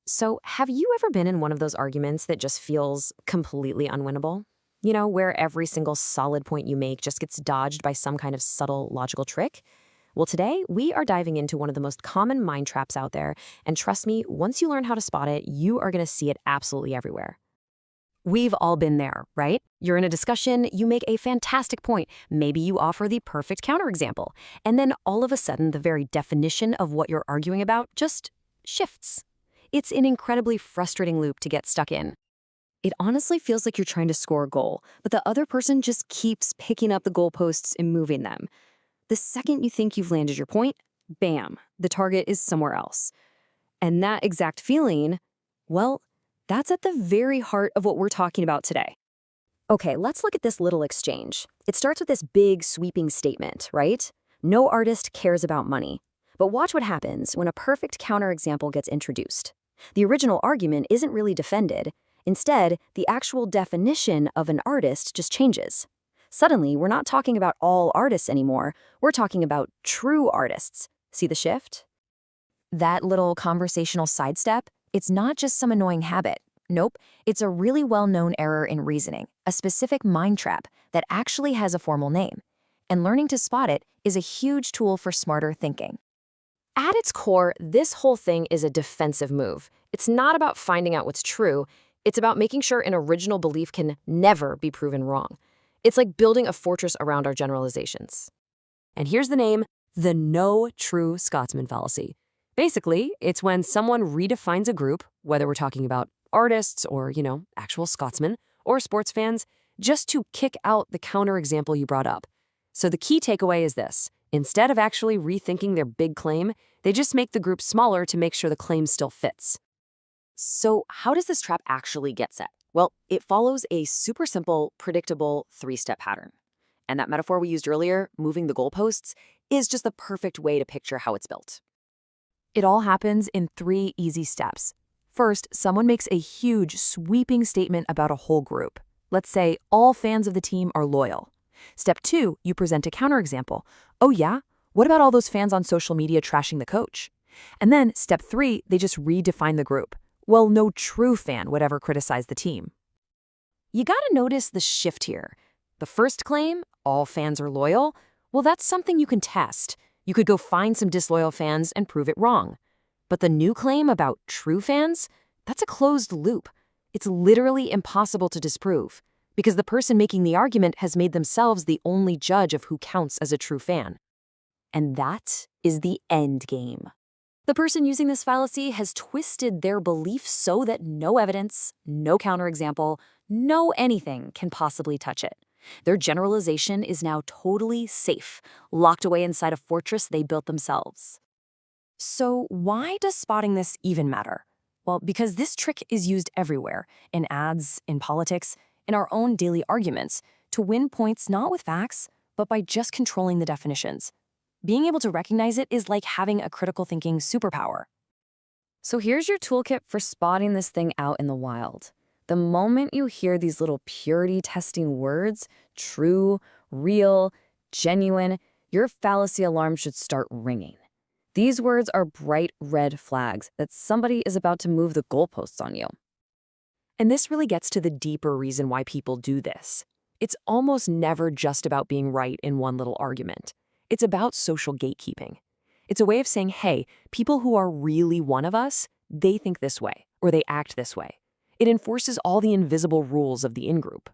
So, have you ever been in one of those arguments that just feels completely unwinnable? Where every single solid point you make just gets dodged by some kind of subtle logical trick? Well, today we are diving into one of the most common mind traps out there, and trust me, once you learn how to spot it, you are going to see it absolutely everywhere. We've all been there, right? You're in a discussion, you make a fantastic point, maybe you offer the perfect counterexample, and then all of a sudden the very definition of what you're arguing about just shifts. It's an incredibly frustrating loop to get stuck in. It honestly feels like you're trying to score a goal, but the other person just keeps picking up the goalposts and moving them. The second you think you've landed your point, bam, the target is somewhere else. And that exact feeling, well, that's at the very heart of what we're talking about today. Okay, let's look at this little exchange. It starts with this big, sweeping statement, right? No artist cares about money. But watch what happens when a perfect counterexample gets introduced. The original argument isn't really defended. Instead, the actual definition of an artist just changes. Suddenly, we're not talking about all artists anymore. We're talking about true artists. See the shift? That little conversational sidestep, it's not just some annoying habit. Nope, it's a really well-known error in reasoning, a specific mind trap that actually has a formal name. And learning to spot it is a huge tool for smarter thinking. At its core, this whole thing is a defensive move. It's not about finding out what's true. It's about making sure an original belief can never be proven wrong. It's like building a fortress around our generalizations. And here's the name, the no True Scotsman Fallacy. Basically, it's when someone redefines a group, whether we're talking about artists or, actual Scotsmen or sports fans, just to kick out the counterexample you brought up. So the key takeaway is this. Instead of actually rethinking their big claim, they just make the group smaller to make sure the claim still fits. So how does this trap actually get set? Well, it follows a super simple, predictable three-step pattern. And that metaphor we used earlier, moving the goalposts, is just the perfect way to picture how it's built. It all happens in 3 easy steps. First, someone makes a huge, sweeping statement about a whole group. Let's say all fans of the team are loyal. Step 2, you present a counterexample. Oh yeah? What about all those fans on social media trashing the coach? And then step 3, they just redefine the group. Well, no true fan would ever criticize the team. You gotta notice the shift here. The first claim, all fans are loyal, well, that's something you can test. You could go find some disloyal fans and prove it wrong. But the new claim about true fans, that's a closed loop. It's literally impossible to disprove, because the person making the argument has made themselves the only judge of who counts as a true fan. And that is the end game. The person using this fallacy has twisted their belief so that no evidence, no counterexample, no anything can possibly touch it. Their generalization is now totally safe, locked away inside a fortress they built themselves. So why does spotting this even matter? Well, because this trick is used everywhere, in ads, in politics, in our own daily arguments, to win points not with facts, but by just controlling the definitions. Being able to recognize it is like having a critical thinking superpower. So here's your toolkit for spotting this thing out in the wild. The moment you hear these little purity testing words, true, real, genuine, your fallacy alarm should start ringing. These words are bright red flags that somebody is about to move the goalposts on you. And this really gets to the deeper reason why people do this. It's almost never just about being right in one little argument. It's about social gatekeeping. It's a way of saying, hey, people who are really one of us, they think this way, or they act this way. It enforces all the invisible rules of the in-group.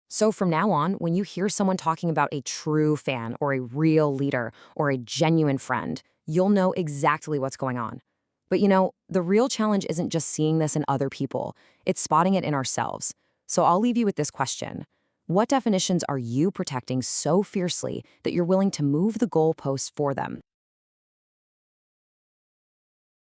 So from now on, when you hear someone talking about a true fan or a real leader or a genuine friend, you'll know exactly what's going on. But the real challenge isn't just seeing this in other people, it's spotting it in ourselves. So I'll leave you with this question. What definitions are you protecting so fiercely that you're willing to move the goalposts for them?